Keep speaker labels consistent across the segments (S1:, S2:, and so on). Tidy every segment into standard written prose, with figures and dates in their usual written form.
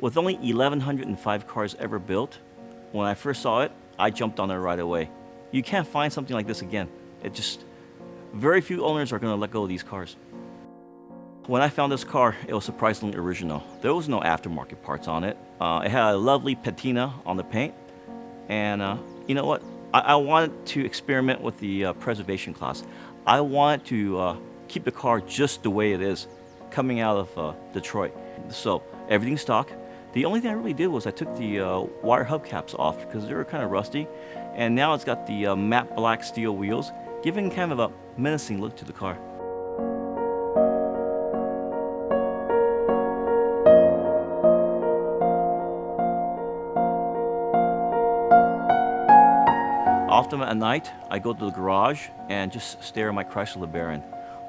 S1: With only 1,105 cars ever built, when I first saw it, I jumped on it right away. You can't find something like this again. Very few owners are going to let go of these cars. When I found this car, it was surprisingly original. There was no aftermarket parts on it. It had a lovely patina on the paint. And you know what? I wanted to experiment with the preservation class. I wanted to keep the car just the way it is, coming out of Detroit. So everything's stock. The only thing I really did was I took the wire hubcaps off because they were kind of rusty. And now it's got the matte black steel wheels, giving kind of a menacing look to the car. Often at night, I go to the garage and just stare at my Chrysler LeBaron.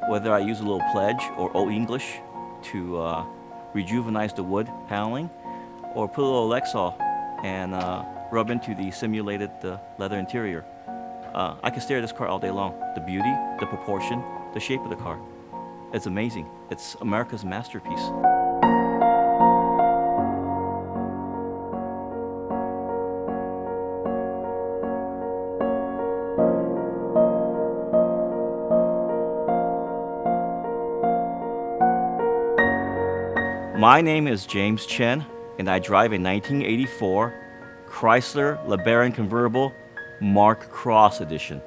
S1: Whether I use a little pledge or Old English to rejuvenize the wood paneling, or put a little Lexol and rub into the simulated leather interior. I can stare at this car all day long. The beauty, the proportion, the shape of the car. It's amazing. It's America's masterpiece. My name is James Chen, and I drive a 1984 Chrysler LeBaron convertible Mark Cross edition.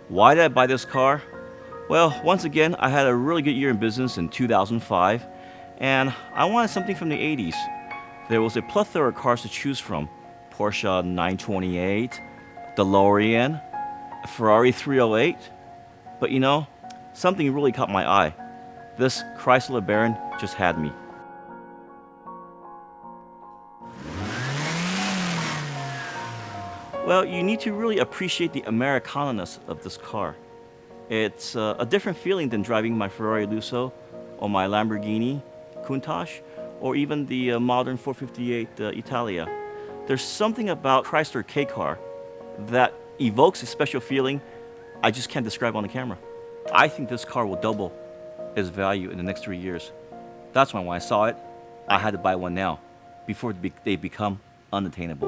S1: Why did I buy this car? Well, once again, I had a really good year in business in 2005, and I wanted something from the 80s. There was a plethora of cars to choose from. Porsche 928, DeLorean, Ferrari 308. But you know, something really caught my eye. This Chrysler LeBaron just had me. Well, you need to really appreciate the Americana-ness of this car. It's a different feeling than driving my Ferrari Lusso or my Lamborghini Countach or even the modern 458 Italia. There's something about Chrysler K car that evokes a special feeling I just can't describe on the camera. I think this car will double its value in the next 3 years. That's why when I saw it, I had to buy one now before they become unattainable.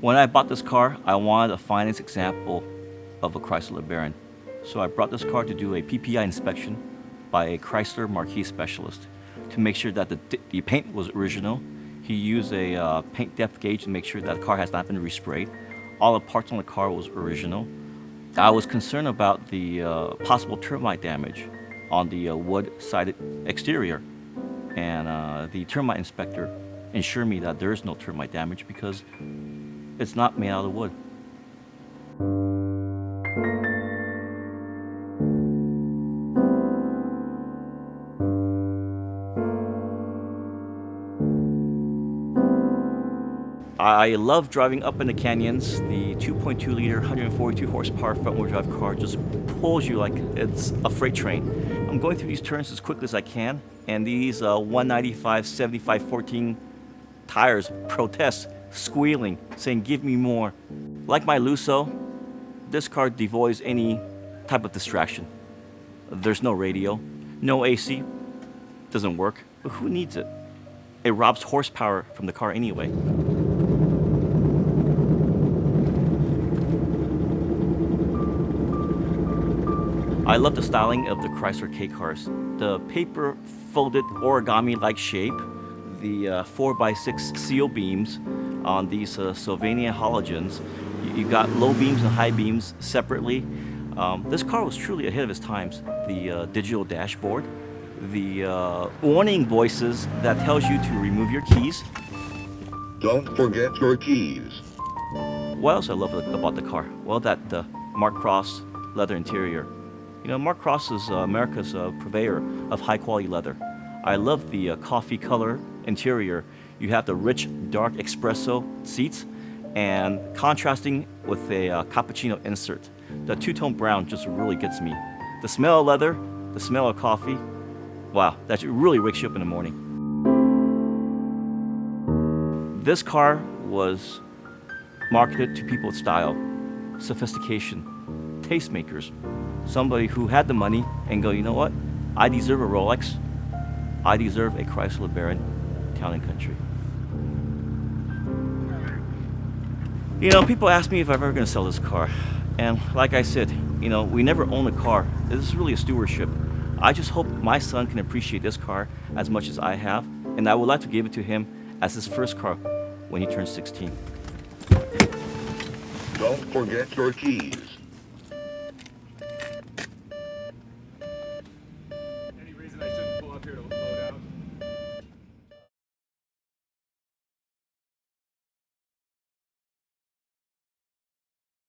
S1: When I bought this car, I wanted a finest example of a Chrysler LeBaron. So I brought this car to do a PPI inspection by a Chrysler Marquis specialist to make sure that the paint was original. He used a paint depth gauge to make sure that the car has not been resprayed. All the parts on the car was original. I was concerned about the possible termite damage on the wood-sided exterior. And the termite inspector assured me that there is no termite damage because it's not made out of wood. I love driving up in the canyons. The 2.2 liter, 142 horsepower front-wheel drive car just pulls you like it's a freight train. I'm going through these turns as quickly as I can, and these 195, 75, 14 tires protest, squealing, saying, "Give me more." Like my Lusso, this car devoids any type of distraction. There's no radio, no AC, doesn't work, but who needs it? It robs horsepower from the car anyway. I love the styling of the Chrysler K cars. The paper folded origami-like shape, the 4x6 seal beams on these Sylvania halogens. You got low beams and high beams separately. This car was truly ahead of its times. The digital dashboard, the warning voices that tells you to remove your keys.
S2: Don't forget your keys.
S1: What else I love about the car? Well, that Mark Cross leather interior. You know, Mark Cross is America's purveyor of high-quality leather. I love the coffee color interior. You have the rich, dark espresso seats, and contrasting with a cappuccino insert. The two-tone brown just really gets me. The smell of leather, the smell of coffee, wow, that really wakes you up in the morning. This car was marketed to people with style, sophistication, tastemakers. Somebody who had the money and go, you know what? I deserve a Rolex. I deserve a Chrysler Baron Town and Country. You know, people ask me if I'm ever going to sell this car. And like I said, you know, we never own a car. This is really a stewardship. I just hope my son can appreciate this car as much as I have. And I would like to give it to him as his first car when he turns 16.
S2: Don't forget your keys.